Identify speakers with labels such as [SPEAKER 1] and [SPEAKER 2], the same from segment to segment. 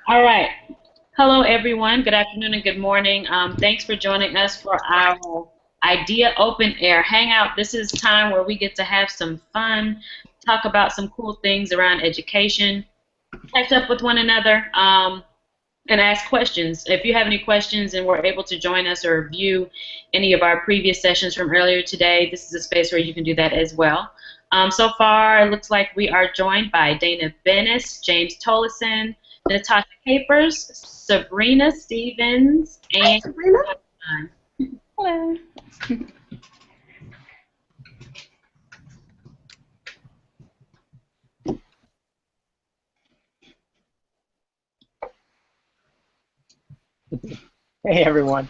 [SPEAKER 1] All right. Hello, everyone. Good afternoon and good morning. Thanks for joining us for our Idea Open Air Hangout. This is time where we get to have some fun, talk about some cool things around education, catch up with one another, and ask questions. If you have any questions and were able to join us or view any of our previous sessions from earlier today, this is a space where you can do that as well. So far, it looks like we are joined by Dana Bennis, James Tolleson, Natasha Capers, Sabrina Stevens,
[SPEAKER 2] Hi,
[SPEAKER 1] and
[SPEAKER 2] Sabrina.
[SPEAKER 3] Hello.
[SPEAKER 4] Hey everyone.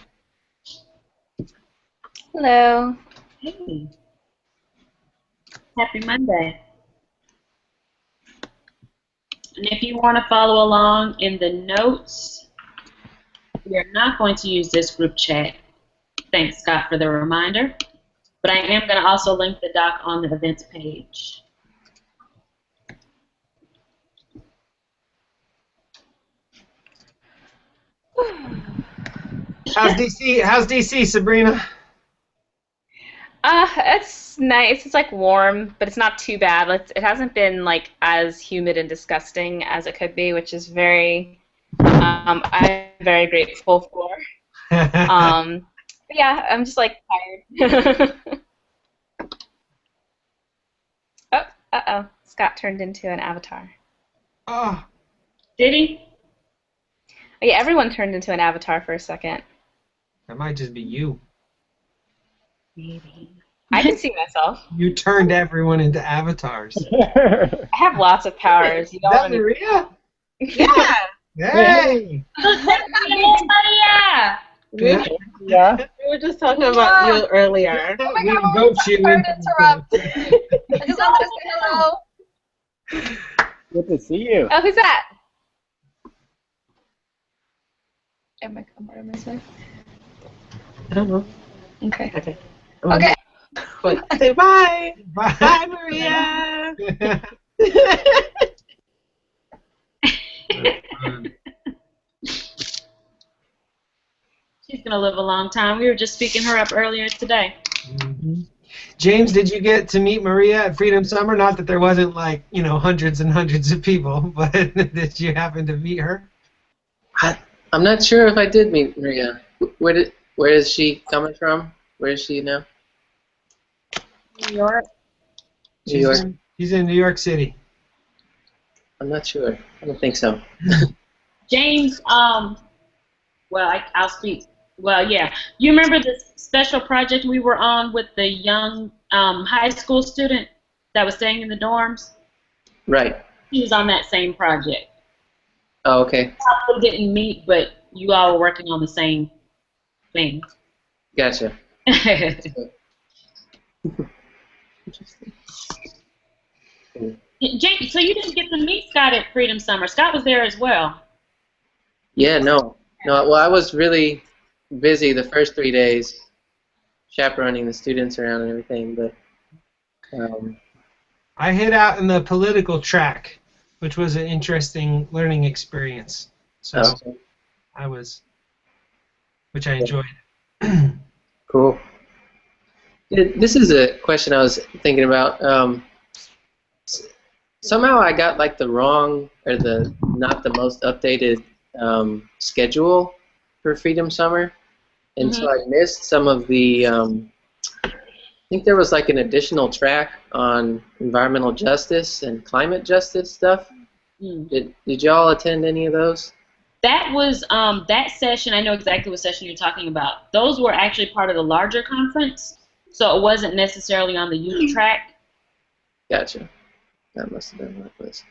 [SPEAKER 3] Hello.
[SPEAKER 1] hey, happy Monday. And if you want to follow along in the notes, we are not going to use this group chat. Thanks, Scott, for the reminder. But I am going to also link the doc on the events page.
[SPEAKER 4] How's DC? How's DC, Sabrina?
[SPEAKER 3] It's nice. It's like warm, but it's not too bad. It hasn't been like as humid and disgusting as it could be, which is I'm very grateful for. But yeah, I'm just like tired. Oh, uh-oh. Scott turned into an avatar.
[SPEAKER 4] Oh,
[SPEAKER 1] Did he?
[SPEAKER 3] Oh, yeah, everyone turned into an avatar for a second.
[SPEAKER 4] that might just be you.
[SPEAKER 1] Maybe.
[SPEAKER 3] I can see myself.
[SPEAKER 4] You turned everyone into avatars.
[SPEAKER 3] I have lots of powers. You
[SPEAKER 4] Is
[SPEAKER 3] don't
[SPEAKER 4] that
[SPEAKER 3] want to.
[SPEAKER 4] Maria?
[SPEAKER 3] Yeah.
[SPEAKER 4] Hey!
[SPEAKER 1] Maria!
[SPEAKER 4] Yeah.
[SPEAKER 2] Yeah.
[SPEAKER 5] We were just talking about you earlier.
[SPEAKER 3] Oh my
[SPEAKER 4] We
[SPEAKER 3] God,
[SPEAKER 4] goat you
[SPEAKER 3] sorry
[SPEAKER 4] into
[SPEAKER 3] to interrupt. I just wanted to say hello.
[SPEAKER 2] Good to see you.
[SPEAKER 3] Oh, who's that? Am I coming this way?
[SPEAKER 5] I don't know.
[SPEAKER 3] Okay.
[SPEAKER 5] Okay.
[SPEAKER 3] Okay.
[SPEAKER 5] Say bye.
[SPEAKER 4] Bye.
[SPEAKER 5] Bye, Maria.
[SPEAKER 1] She's going to live a long time. We were just speaking her up earlier today.
[SPEAKER 4] Mhm. James, did you get to meet Maria at Freedom Summer? Not that there wasn't like, hundreds and hundreds of people, but did you happen to meet her?
[SPEAKER 6] I'm not sure if I did meet Maria. Where is she coming from? Where is she now?
[SPEAKER 1] New York.
[SPEAKER 6] New York.
[SPEAKER 4] She's in New York City.
[SPEAKER 6] I'm not sure. I don't think so.
[SPEAKER 1] James, I'll speak. Well, yeah. You remember this special project we were on with the young high school student that was staying in the dorms?
[SPEAKER 6] Right.
[SPEAKER 1] He was on that same project.
[SPEAKER 6] Oh, okay.
[SPEAKER 1] Probably didn't meet, but you all were working on the same thing.
[SPEAKER 6] Gotcha.
[SPEAKER 1] James, so you didn't get to meet Scott at Freedom Summer. Scott was there as well.
[SPEAKER 6] Yeah, no. Well, I was really busy the first 3 days chaperoning the students around and everything, but
[SPEAKER 4] I hid out in the political track, which was an interesting learning experience. So
[SPEAKER 6] okay.
[SPEAKER 4] which I enjoyed.
[SPEAKER 6] Cool. This is a question I was thinking about. Somehow I got like the wrong or the not the most updated schedule for Freedom Summer, and so I missed some of the. I think there was like an additional track on environmental justice and climate justice stuff. Did y'all attend any of those?
[SPEAKER 1] That was that session. I know exactly what session you're talking about. Those were actually part of the larger conference, so it wasn't necessarily on the youth track.
[SPEAKER 6] Gotcha. That must have been what it was.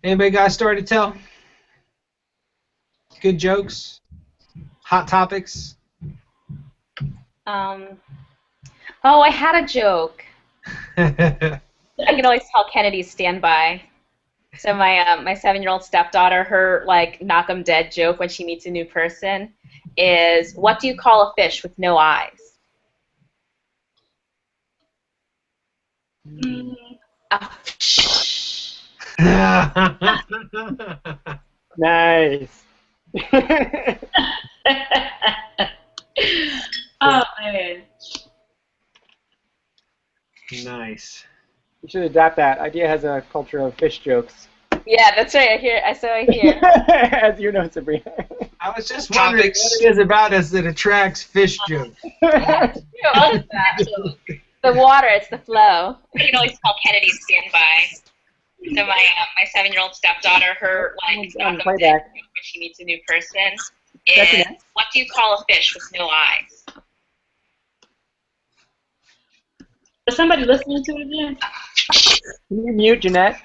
[SPEAKER 4] Anybody got a story to tell? Good jokes? Hot topics?
[SPEAKER 3] Oh, I had a joke. I can always tell Kennedy's standby. So my 7-year-old stepdaughter, her like knock 'em dead joke when she meets a new person is, what do you call a fish with no eyes?
[SPEAKER 1] Mm.
[SPEAKER 2] Nice.
[SPEAKER 1] Oh man.
[SPEAKER 4] Nice.
[SPEAKER 2] You should adapt that. Idea has a culture of fish jokes.
[SPEAKER 3] Yeah, that's right. I hear.
[SPEAKER 2] As you know, Sabrina.
[SPEAKER 4] I was just wondering what it is about us that attracts fish jokes.
[SPEAKER 3] Yeah, what is that? The water, it's the flow. You can always call Kennedy standby. So my 7-year-old stepdaughter, her
[SPEAKER 2] Playback.
[SPEAKER 3] when she meets a new person
[SPEAKER 2] That's
[SPEAKER 3] is,
[SPEAKER 2] an-
[SPEAKER 3] what do you call a fish with no eyes?
[SPEAKER 1] Is somebody listening to it again?
[SPEAKER 2] Can you mute Jeanette?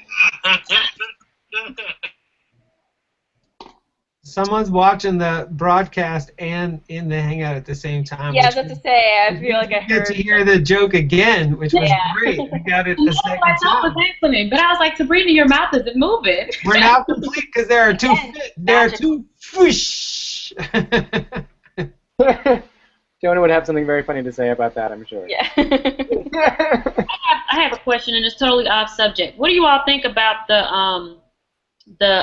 [SPEAKER 4] Someone's watching the broadcast and in the Hangout at the same time.
[SPEAKER 3] Yeah, I was about to say, I feel like I
[SPEAKER 4] You get
[SPEAKER 3] heard.
[SPEAKER 4] to hear the joke again, which was
[SPEAKER 3] Yeah.
[SPEAKER 4] great. We got it
[SPEAKER 1] You
[SPEAKER 4] the
[SPEAKER 1] know
[SPEAKER 4] second
[SPEAKER 1] what I thought
[SPEAKER 4] time.
[SPEAKER 1] was happening, but I was like, Sabrina, your mouth isn't moving.
[SPEAKER 4] We're now complete because there are two fish.
[SPEAKER 2] Jonah would have something very funny to say about that, I'm sure.
[SPEAKER 3] Yeah.
[SPEAKER 1] I have a question, and it's totally off subject. What do you all think about the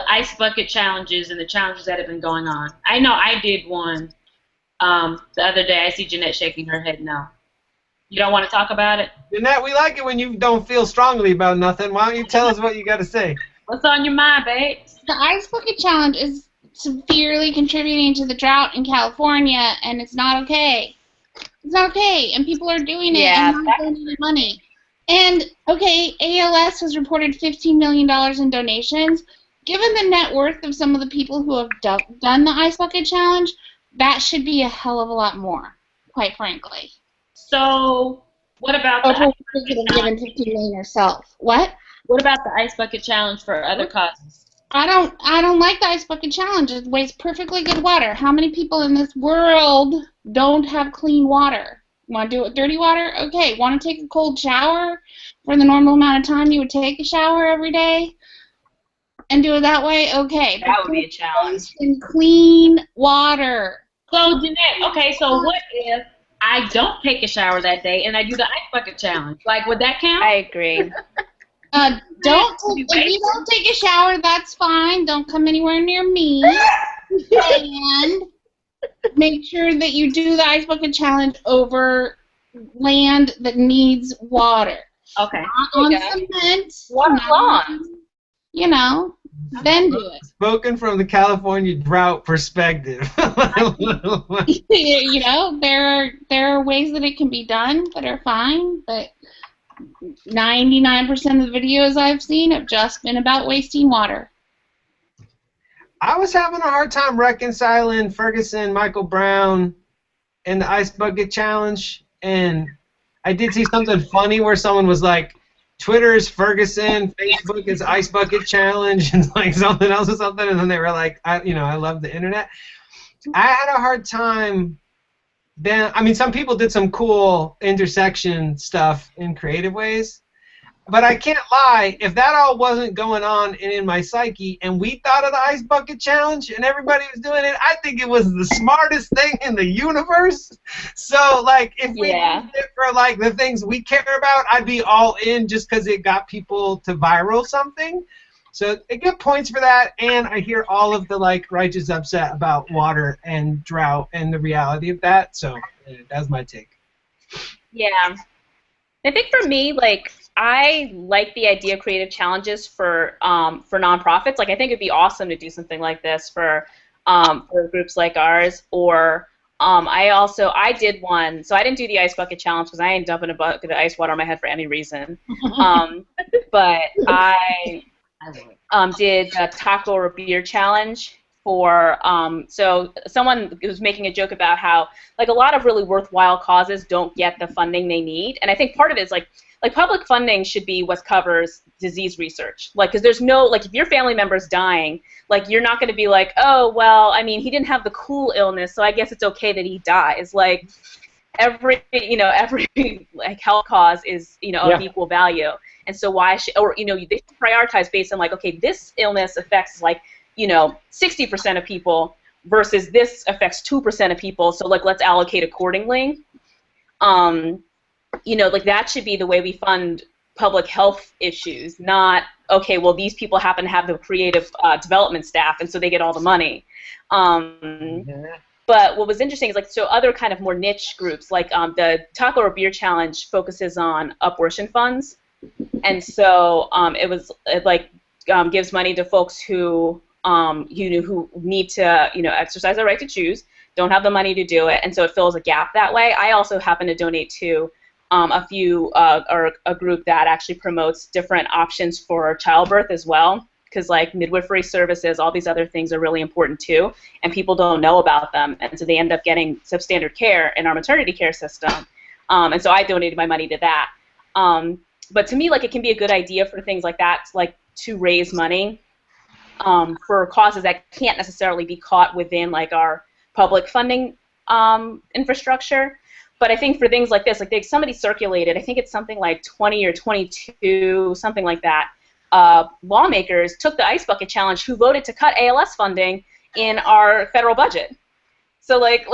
[SPEAKER 1] ice bucket challenges and the challenges that have been going on? I know I did one the other day. I see Jeanette shaking her head no. You don't want to talk about it?
[SPEAKER 4] Jeanette, we like it when you don't feel strongly about nothing. Why don't you tell us what you got to say?
[SPEAKER 1] What's on your mind, babe?
[SPEAKER 7] The Ice Bucket Challenge is severely contributing to the drought in California, and it's not okay. It's not okay, and people are doing it
[SPEAKER 3] Yeah,
[SPEAKER 7] and not donating money. And, okay, ALS has reported $15 million in donations. Given the net worth of some of the people who have done the Ice Bucket Challenge, that should be a hell of a lot more, quite frankly.
[SPEAKER 1] So, what about
[SPEAKER 7] Oprah
[SPEAKER 1] the
[SPEAKER 7] Winfrey could have given $15 million herself. What?
[SPEAKER 1] what about the ice bucket challenge for other causes?
[SPEAKER 7] I don't like the Ice Bucket Challenge. It wastes perfectly good water. How many people in this world don't have clean water? Want to do it with dirty water? Okay. Want to take a cold shower for the normal amount of time you would take a shower every day? And do it that way? Okay.
[SPEAKER 3] That would be a challenge.
[SPEAKER 7] In clean water.
[SPEAKER 1] So, Jeanette, okay, so what if I don't take a shower that day and I do the ice bucket challenge? Like, would that count?
[SPEAKER 3] I agree.
[SPEAKER 7] If you don't take a shower, that's fine. Don't come anywhere near me. And make sure that you do the Ice Bucket Challenge over land that needs water.
[SPEAKER 1] Okay.
[SPEAKER 7] Not on cement.
[SPEAKER 3] Water
[SPEAKER 7] not
[SPEAKER 3] lawn.
[SPEAKER 7] on- You know, then do it.
[SPEAKER 4] Spoken from the California drought perspective.
[SPEAKER 7] You know, there are ways that it can be done that are fine, but 99% of the videos I've seen have just been about wasting water.
[SPEAKER 4] I was having a hard time reconciling Ferguson, Michael Brown, and the Ice Bucket Challenge, and I did see something funny where someone was like, Twitter is Ferguson, Facebook is Ice Bucket Challenge, and like something else or something, and then they were like, I love the internet. I had a hard time. Then, I mean, some people did some cool intersection stuff in creative ways, but I can't lie, if that all wasn't going on and in my psyche, and we thought of the Ice Bucket Challenge and everybody was doing it, I think it was the smartest thing in the universe. So, like, if we did it for, like, the things we care about, I'd be all in just because it got people to viral something. So I get points for that, and I hear all of the, like, righteous upset about water and drought and the reality of that, so that's my take.
[SPEAKER 3] Yeah. I think for me, like, I like the idea of creative challenges for nonprofits. Like, I think it'd be awesome to do something like this for groups like ours. Or I did one. So I didn't do the ice bucket challenge because I ain't dumping a bucket of ice water on my head for any reason. But I did the taco or beer challenge for so someone was making a joke about how like a lot of really worthwhile causes don't get the funding they need, and I think part of it is like public funding should be what covers disease research, like because there's no like if your family member's dying, like you're not going to be like, oh well, I mean he didn't have the cool illness, so I guess it's okay that he dies. Like every like health cause is of equal value, and so why should they should prioritize based on like, okay, this illness affects like 60% of people versus this affects 2% of people, so like let's allocate accordingly. Like that should be the way we fund public health issues, not, okay, well, these people happen to have the creative development staff, and so they get all the money. But what was interesting is, like, so other kind of more niche groups, like the Taco or Beer Challenge focuses on abortion funds. And so it gives money to folks who who need to exercise their right to choose, don't have the money to do it, and so it fills a gap that way. I also happen to donate to a group that actually promotes different options for childbirth as well, because like midwifery services, all these other things are really important too, and people don't know about them, and so they end up getting substandard care in our maternity care system. And so I donated my money to that. But to me, like, it can be a good idea for things like that, like to raise money for causes that can't necessarily be caught within like our public funding infrastructure. But I think for things like this, like somebody circulated, I think it's something like 20 or 22, something like that, lawmakers took the Ice Bucket Challenge who voted to cut ALS funding in our federal budget. So like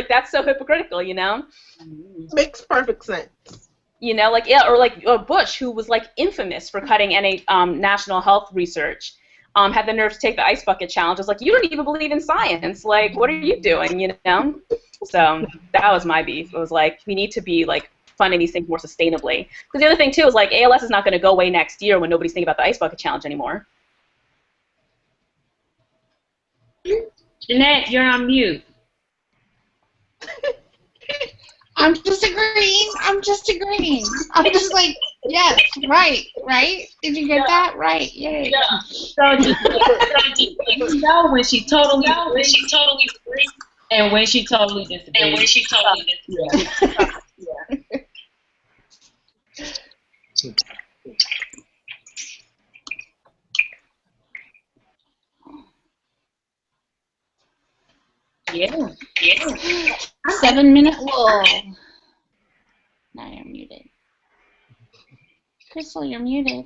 [SPEAKER 3] that's so hypocritical, you know?
[SPEAKER 5] Makes perfect sense.
[SPEAKER 3] You know, like, yeah, or Bush, who was like infamous for cutting any national health research, had the nerve to take the Ice Bucket Challenge. I was like, you don't even believe in science. Like, what are you doing, you know? So that was my beef. It was like, we need to be like funding these things more sustainably. Because the other thing too is like ALS is not going to go away next year when nobody's thinking about the Ice Bucket Challenge anymore.
[SPEAKER 1] Jeanette, you're on mute.
[SPEAKER 7] I'm just agreeing. I'm just like, yes, right. Did you get that? Right, yay.
[SPEAKER 1] Yeah. So you know when she totally agrees and when she totally disagrees. Yeah.
[SPEAKER 7] 7 minute rule. Now you're muted. Crystal, you're muted.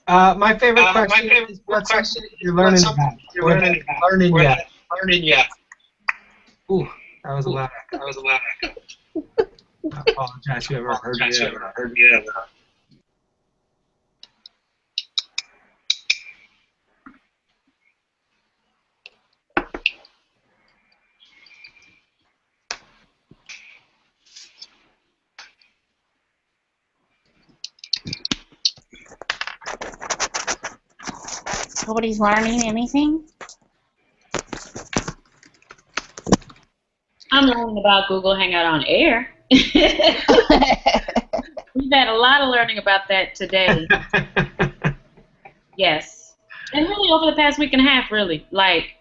[SPEAKER 4] My favorite question is what's something you're learning about? Learning yet. Ooh, that was a lot. I apologize. You ever heard me ever.
[SPEAKER 7] Nobody's learning anything?
[SPEAKER 1] I'm learning about Google Hangout on Air. We've had a lot of learning about that today. Yes. And really over the past week and a half, really. Like,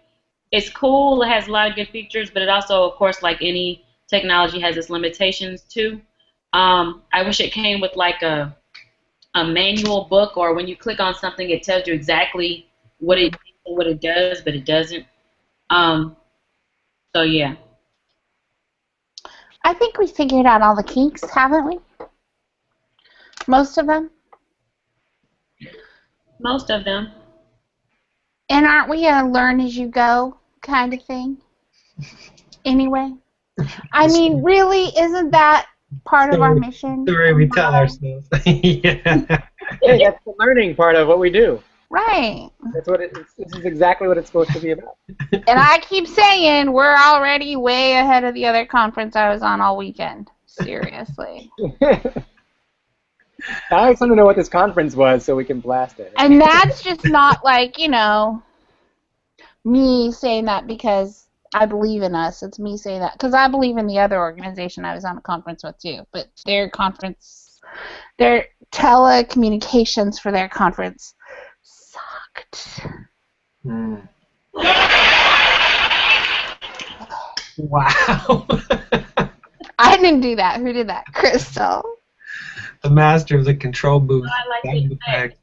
[SPEAKER 1] it's cool, it has a lot of good features, but it also, of course, like any technology, has its limitations too. I wish it came with like a manual book, or when you click on something, it tells you exactly what it does, but it doesn't. So yeah.
[SPEAKER 7] I think we figured out all the kinks, haven't we? Most of them?
[SPEAKER 1] Most of them.
[SPEAKER 7] And aren't we a learn as you go kind of thing? Anyway. I mean, really, isn't that part of our mission?
[SPEAKER 4] The way we tell ourselves. Yeah,
[SPEAKER 2] that's the learning part of what we do.
[SPEAKER 7] Right.
[SPEAKER 2] This is exactly what it's supposed to be about.
[SPEAKER 7] And I keep saying we're already way ahead of the other conference I was on all weekend. Seriously.
[SPEAKER 2] I just want to know what this conference was so we can blast it.
[SPEAKER 7] And that's just not like, me saying that because I believe in us. It's me saying that because I believe in the other organization I was on a conference with too. But their telecommunications for their conference sucked.
[SPEAKER 4] Wow.
[SPEAKER 7] I didn't do that. Who did that? Crystal.
[SPEAKER 4] The master of the control booth.
[SPEAKER 1] I like
[SPEAKER 4] Sound
[SPEAKER 1] the
[SPEAKER 4] effect.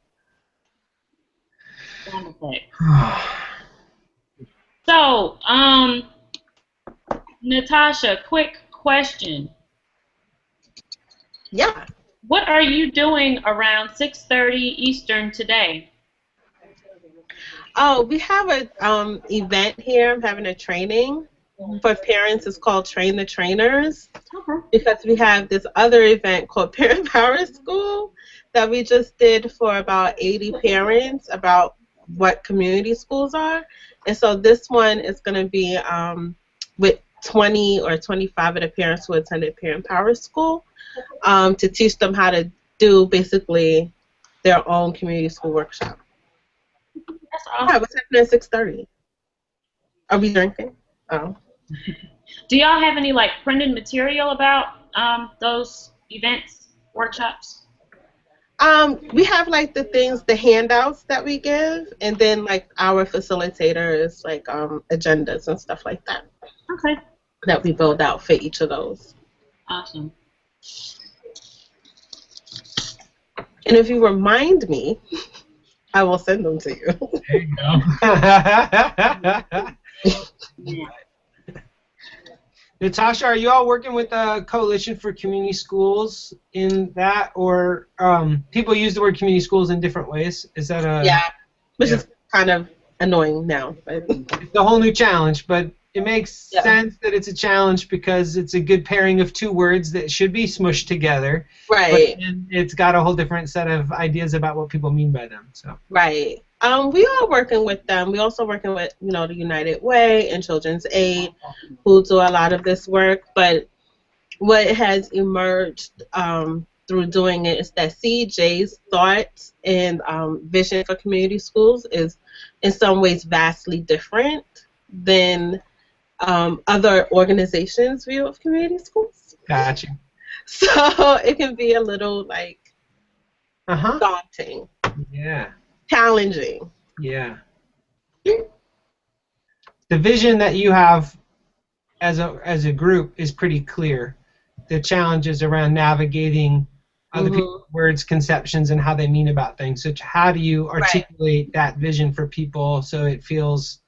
[SPEAKER 1] Sound effect. So, Natasha, quick question.
[SPEAKER 5] Yeah.
[SPEAKER 1] what are you doing around 6:30 Eastern today?
[SPEAKER 5] Oh, we have a event here. I'm having a training for parents. It's called Train the Trainers
[SPEAKER 1] Okay.
[SPEAKER 5] because we have this other event called Parent Power School that we just did for about 80 parents about what community schools are. And so this one is going to be with 20 or 25 of the parents who attended Parent Power School to teach them how to do basically their own community school workshop.
[SPEAKER 1] That's
[SPEAKER 5] Yeah,
[SPEAKER 1] awesome.
[SPEAKER 5] what's happening at 6:30? Are we drinking? Oh.
[SPEAKER 1] Do y'all have any like printed material about those events, workshops?
[SPEAKER 5] We have like the things, the handouts that we give, and then like our facilitators, like agendas and stuff like that
[SPEAKER 1] Okay.
[SPEAKER 5] that we build out for each of those.
[SPEAKER 1] Awesome.
[SPEAKER 5] And if you remind me, I will send them to you.
[SPEAKER 4] There you go. Natasha, are you all working with the Coalition for Community Schools in that, or people use the word community schools in different ways? Is that a
[SPEAKER 5] Yeah, which
[SPEAKER 4] Yeah.
[SPEAKER 5] is kind of annoying now. But
[SPEAKER 4] It's a whole new challenge, but it makes
[SPEAKER 5] Yeah.
[SPEAKER 4] sense that it's a challenge because it's a good pairing of two words that should be smushed together.
[SPEAKER 5] right,
[SPEAKER 4] But then it's got a whole different set of ideas about what people mean by them. So
[SPEAKER 5] right. We are working with them. We also working with the United Way and Children's Aid, who do a lot of this work. But what has emerged through doing it is that CJ's thoughts and vision for community schools is in some ways vastly different than other organizations' view of community schools.
[SPEAKER 4] gotcha.
[SPEAKER 5] So it can be a little like
[SPEAKER 4] Uh-huh.
[SPEAKER 5] daunting,
[SPEAKER 4] Yeah.
[SPEAKER 5] challenging.
[SPEAKER 4] Yeah. The vision that you have as a group is pretty clear. The challenges around navigating other
[SPEAKER 5] Mhm.
[SPEAKER 4] people's words, conceptions, and how they mean about things. So how do you articulate that vision for people so it feels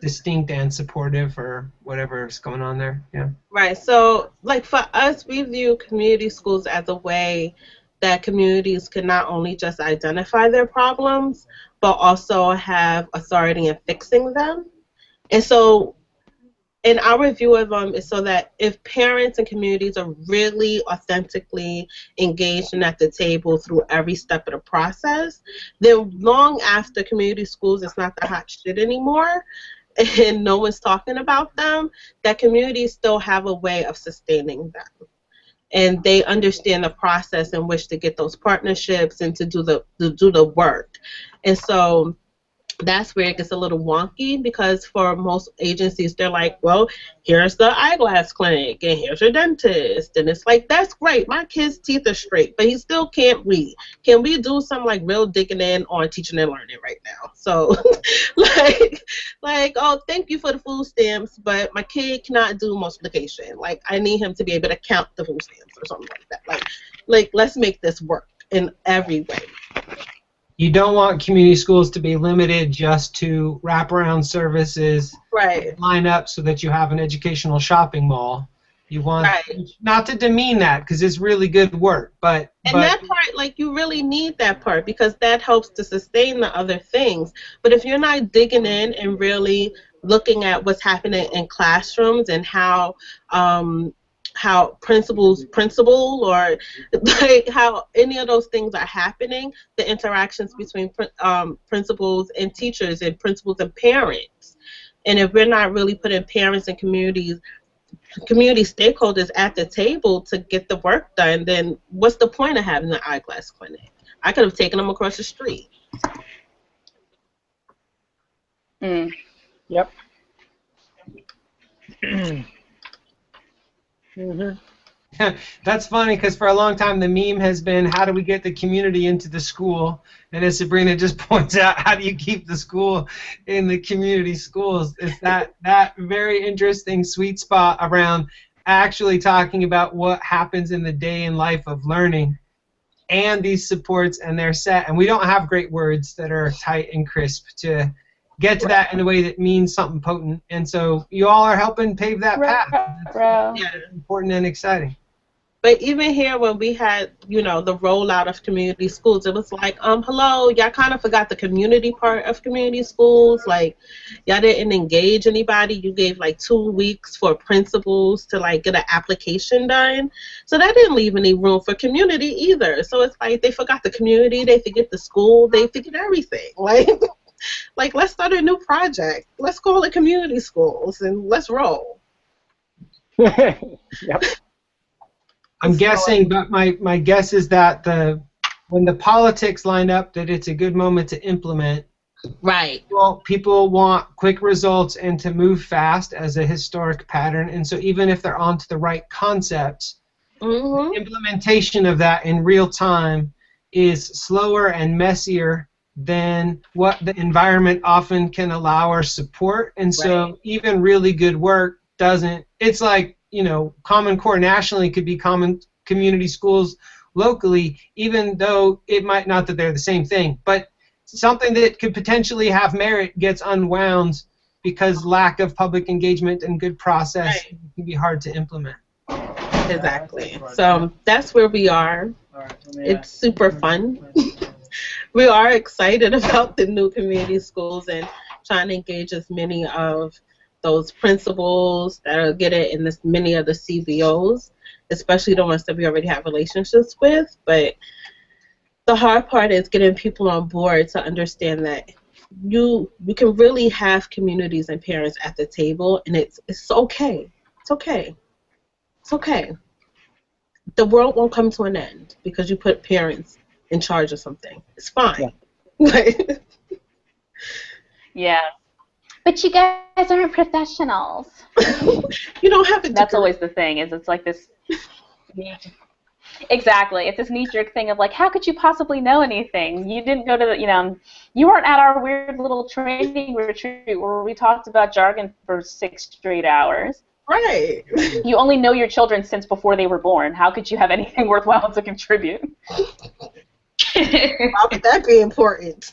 [SPEAKER 4] distinct and supportive, or whatever's going on there? Yeah.
[SPEAKER 5] Right. So, like for us, we view community schools as a way that communities can not only just identify their problems, but also have authority in fixing them. And so, in our view of them, is so that if parents and communities are really authentically engaged and at the table through every step of the process, then long after community schools is not the hot shit anymore, and no one's talking about them, that communities still have a way of sustaining them. And they understand the process in which to get those partnerships and to do the work. And so that's where it gets a little wonky, because for most agencies, they're like, well, here's the eyeglass clinic and here's your dentist. And it's like, that's great. My kid's teeth are straight, but he still can't read. Can we do some like real digging in on teaching and learning right now? So like, oh, thank you for the food stamps, but my kid cannot do multiplication. Like, I need him to be able to count the food stamps or something like that. Like let's make this work in every way.
[SPEAKER 4] You don't want community schools to be limited just to wraparound services,
[SPEAKER 5] Right.
[SPEAKER 4] line up so that you have an educational shopping mall. You want not to demean that, because it's really good work, but
[SPEAKER 5] that part, like, you really need that part because that helps to sustain the other things. But if you're not digging in and really looking at what's happening in classrooms and how principals or like how any of those things are happening, the interactions between principals and teachers and principals and parents, and if we're not really putting parents and community stakeholders at the table to get the work done, then what's the point of having the eyeglass clinic? I could have taken them across the street.
[SPEAKER 3] Mm.
[SPEAKER 2] Yep. Mm-hmm.
[SPEAKER 4] That's funny, because for a long time the meme has been, how do we get the community into the school? And as Sabrina just points out, how do you keep the school in the community schools? It's that very interesting sweet spot around actually talking about what happens in the day in life of learning and these supports and their set. And we don't have great words that are tight and crisp to get to that in a way that means something potent. And so you all are helping pave that path. That's
[SPEAKER 3] Bro.
[SPEAKER 5] Yeah.
[SPEAKER 4] important and exciting.
[SPEAKER 5] But even here, when we had, the rollout of community schools, it was like, hello, y'all kind of forgot the community part of community schools. Like, y'all didn't engage anybody. You gave like 2 weeks for principals to like get an application done. So that didn't leave any room for community either. So it's like they forgot the community, they forget the school, they forget everything. Like let's start a new project. Let's call it community schools and let's roll.
[SPEAKER 2] Yep.
[SPEAKER 4] I'm guessing, but my guess is that when the politics line up, that it's a good moment to implement.
[SPEAKER 5] Right.
[SPEAKER 4] Well, people want quick results and to move fast as a historic pattern, and so even if they're onto the right concepts, implementation of that in real time is slower and messier than what the environment often can allow or support, and so even really good work doesn't. It's like, Common Core nationally could be common community schools locally, even though it might not that they're the same thing. But something that could potentially have merit gets unwound because lack of public engagement and good process can be hard to implement.
[SPEAKER 5] Exactly. So that's where we are. It's super fun. We are excited about the new community schools and trying to engage as many of those principals that are get it in this many of the CBOs, especially the ones that we already have relationships with. But the hard part is getting people on board to understand that you can really have communities and parents at the table, and it's okay. It's okay. It's okay. The world won't come to an end because you put parents in charge of something. It's fine.
[SPEAKER 2] Yeah.
[SPEAKER 3] Yeah. But you guys aren't professionals.
[SPEAKER 5] You don't have to.
[SPEAKER 3] That's always the thing. Is it's like this. Exactly. It's this knee-jerk thing of like, how could you possibly know anything? You didn't go to the, you weren't at our weird little training retreat where we talked about jargon for 6 straight hours.
[SPEAKER 5] Right.
[SPEAKER 3] You only know your children since before they were born. How could you have anything worthwhile to contribute?
[SPEAKER 5] Why would that be important?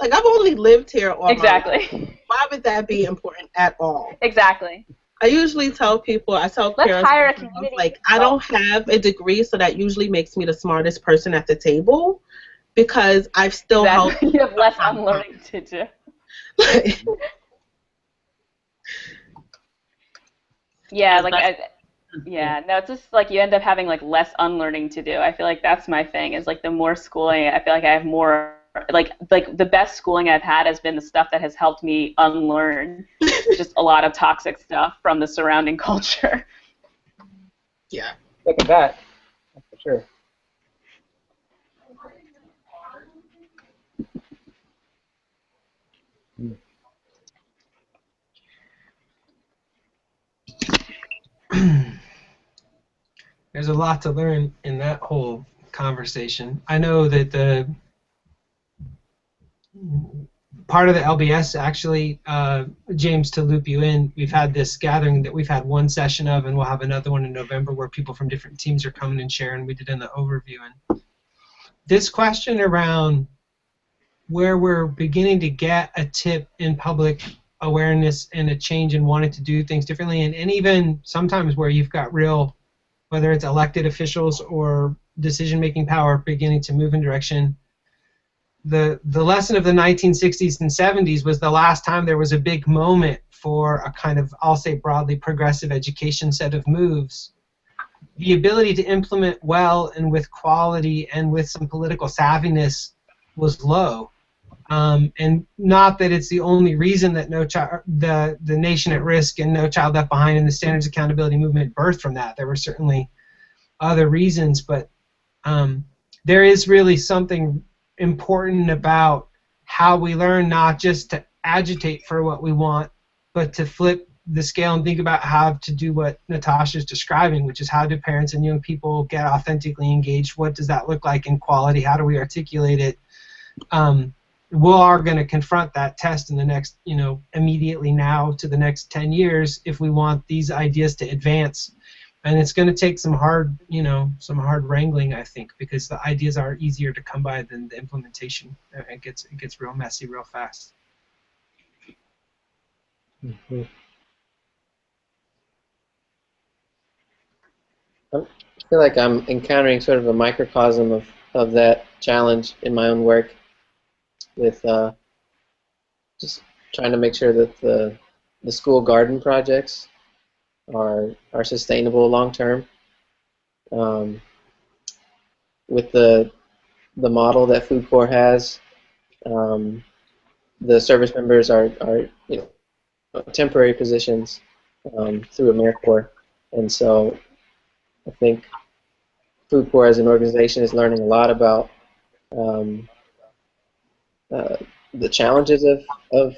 [SPEAKER 5] Like, I've only lived here all my life. Why would that be important at all?
[SPEAKER 3] Exactly.
[SPEAKER 5] I usually tell people,
[SPEAKER 3] Let's
[SPEAKER 5] parents,
[SPEAKER 3] hire a community.
[SPEAKER 5] like, I don't have a degree, so that usually makes me the smartest person at the table because I've still helped.
[SPEAKER 3] You have less unlearning to do. Yeah, no, it's just like you end up having like less unlearning to do. I feel like that's my thing. Is like the more schooling, I feel like I have more. Like the best schooling I've had has been the stuff that has helped me unlearn just a lot of toxic stuff from the surrounding culture.
[SPEAKER 5] Yeah.
[SPEAKER 2] Look at that. That's for sure.
[SPEAKER 4] There's a lot to learn in that whole conversation. I know that the part of the LBS, actually, James, to loop you in, we've had this gathering that we've had one session of, and we'll have another one in November where people from different teams are coming and sharing. We did in the overview. And this question around where we're beginning to get a tip in public awareness and a change in wanting to do things differently, and even sometimes where you've got real, whether it's elected officials or decision-making power beginning to move in direction. The lesson of the 1960s and 70s was the last time there was a big moment for a kind of, I'll say broadly, progressive education set of moves. The ability to implement well and with quality and with some political savviness was low. And not that it's the only reason that the Nation at Risk and No Child Left Behind and the Standards Accountability Movement birthed from that. There were certainly other reasons, but there is really something important about how we learn not just to agitate for what we want, but to flip the scale and think about how to do what Natasha's describing, which is how do parents and young people get authentically engaged? What does that look like in quality? How do we articulate it? We are going to confront that test in the next, immediately now to the next 10 years if we want these ideas to advance. And it's going to take some hard, some hard wrangling, I think, because the ideas are easier to come by than the implementation. It gets real messy real fast.
[SPEAKER 2] Mm-hmm.
[SPEAKER 6] feel like I'm encountering sort of a microcosm of that challenge in my own work with just trying to make sure that the school garden projects are sustainable long term. With the model that Food Corps has, the service members are temporary positions through AmeriCorps, and so I think Food Corps as an organization is learning a lot about the challenges of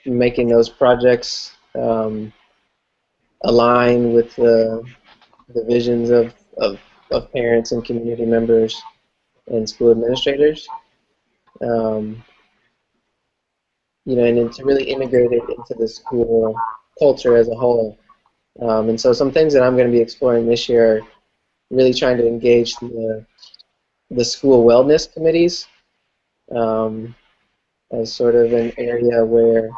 [SPEAKER 6] making those projects align with the visions of parents and community members and school administrators. And then to really integrate it into the school culture as a whole. And so some things that I'm going to be exploring this year are really trying to engage the school wellness committees as sort of an area where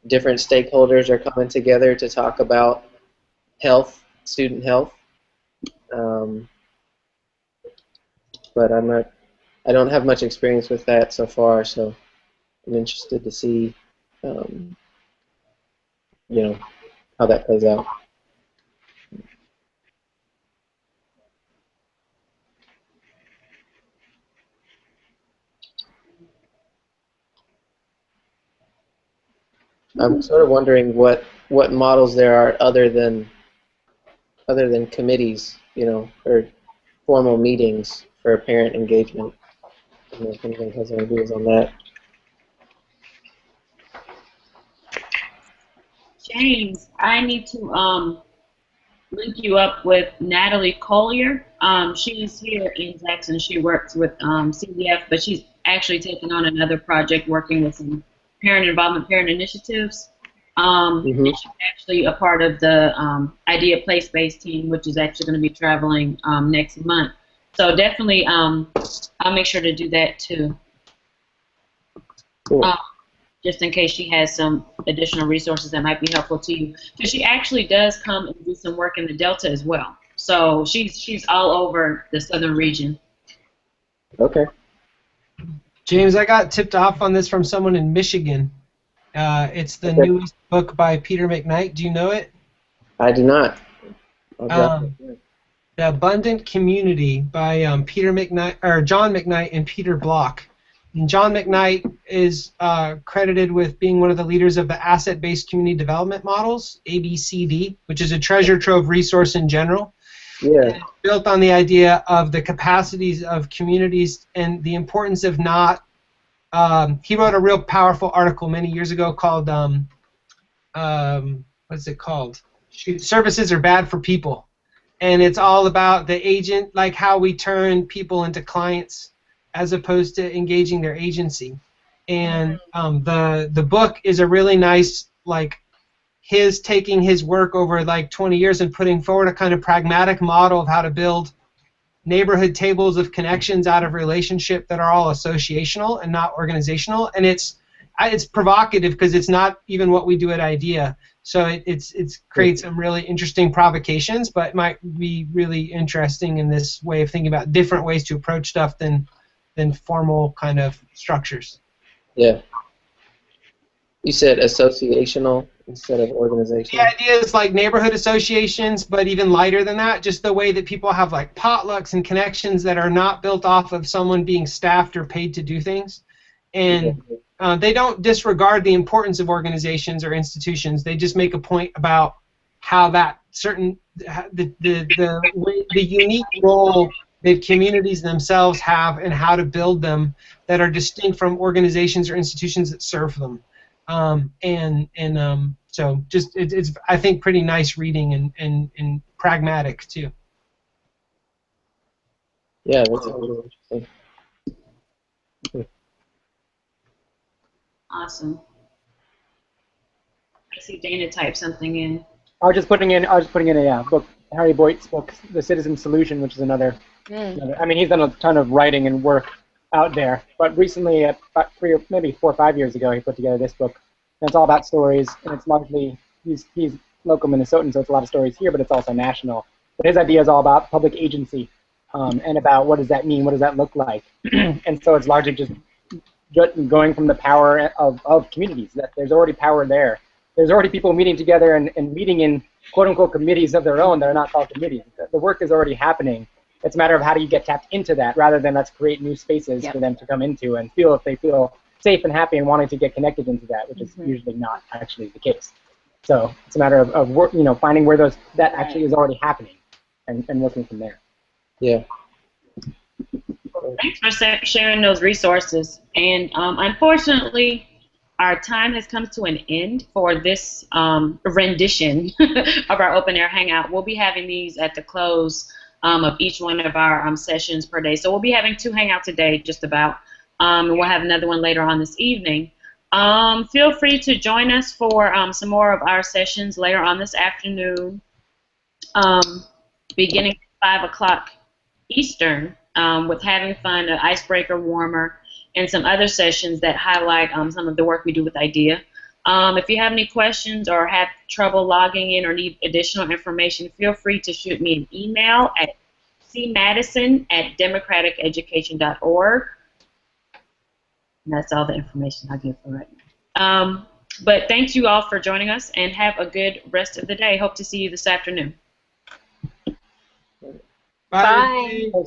[SPEAKER 6] different stakeholders are coming together to talk about health, student health. But I don't have much experience with that so far, so I'm interested to see, how that plays out. I'm sort of wondering what models there are other than committees, or formal meetings for parent engagement. I don't know if anybody has any ideas on that.
[SPEAKER 1] James, I need to link you up with Natalie Collier. She's here in Jackson. She works with CVF, but she's actually taken on another project working with some parent involvement, parent initiatives. And she's actually a part of the Idea Place-Based team, which is actually going to be traveling next month. So definitely, I'll make sure to do that too.
[SPEAKER 6] Cool.
[SPEAKER 1] Just in case she has some additional resources that might be helpful to you. Because she actually does come and do some work in the Delta as well. So she's all over the southern region.
[SPEAKER 6] Okay.
[SPEAKER 4] James, I got tipped off on this from someone in Michigan. It's the newest book by Peter McKnight. Do you know it?
[SPEAKER 6] I do not.
[SPEAKER 4] The Abundant Community by John McKnight and Peter Block. And John McKnight is credited with being one of the leaders of the Asset-Based Community Development Models, ABCD, which is a treasure trove resource in general.
[SPEAKER 6] Yeah.
[SPEAKER 4] And it's built on the idea of the capacities of communities and the importance of not. He wrote a real powerful article many years ago called, what's it called? Services are bad for people. And it's all about the agent, like how we turn people into clients as opposed to engaging their agency. And the book is a really nice, his taking his work over 20 years and putting forward a kind of pragmatic model of how to build neighborhood tables of connections out of relationship that are all associational and not organizational. And it's provocative because it's not even what we do at IDEA. So it creates some really interesting provocations, but it might be really interesting in this way of thinking about different ways to approach stuff than formal kind of structures.
[SPEAKER 6] Yeah. You said associational instead of organizational.
[SPEAKER 4] The idea is like neighborhood associations, but even lighter than that, just the way that people have potlucks and connections that are not built off of someone being staffed or paid to do things. And they don't disregard the importance of organizations or institutions. They just make a point about how that the unique role that communities themselves have and how to build them that are distinct from organizations or institutions that serve them. So just it's I think pretty nice reading and pragmatic too.
[SPEAKER 6] Yeah, that's really interesting.
[SPEAKER 1] Awesome. I see Dana type something in.
[SPEAKER 2] I was just putting in a book, Harry Boyd's book, The Citizen Solution, which is another. I mean, he's done a ton of writing and work out there, but recently, about 4 or 5 years ago, he put together this book. And it's all about stories, and it's largely he's local Minnesotan, so it's a lot of stories here, but it's also national. But his idea is all about public agency and about what does that mean, what does that look like. And so it's largely just going from the power of communities, that there's already power there. There's already people meeting together and meeting in quote-unquote committees of their own that are not called committees. The work is already happening. It's a matter of how do you get tapped into that rather than let's create new spaces for them to come into and feel if they feel safe and happy and wanting to get connected into that, which is usually not actually the case. So it's a matter of work, finding where that actually is already happening and working from there.
[SPEAKER 6] Yeah.
[SPEAKER 1] Thanks for sharing those resources. And unfortunately, our time has come to an end for this rendition of our open air hangout. We'll be having these at the close of each one of our sessions per day. So we'll be having 2 hangouts a day, just about. And we'll have another one later on this evening. Feel free to join us for some more of our sessions later on this afternoon, beginning at 5 o'clock Eastern, with Having Fun, an icebreaker warmer, and some other sessions that highlight some of the work we do with IDEA. If you have any questions or have trouble logging in or need additional information, feel free to shoot me an email at cmadison@democraticeducation.org. And that's all the information I'll give for right now. But thank you all for joining us, and have a good rest of the day. Hope to see you this afternoon.
[SPEAKER 4] Bye.
[SPEAKER 3] Bye.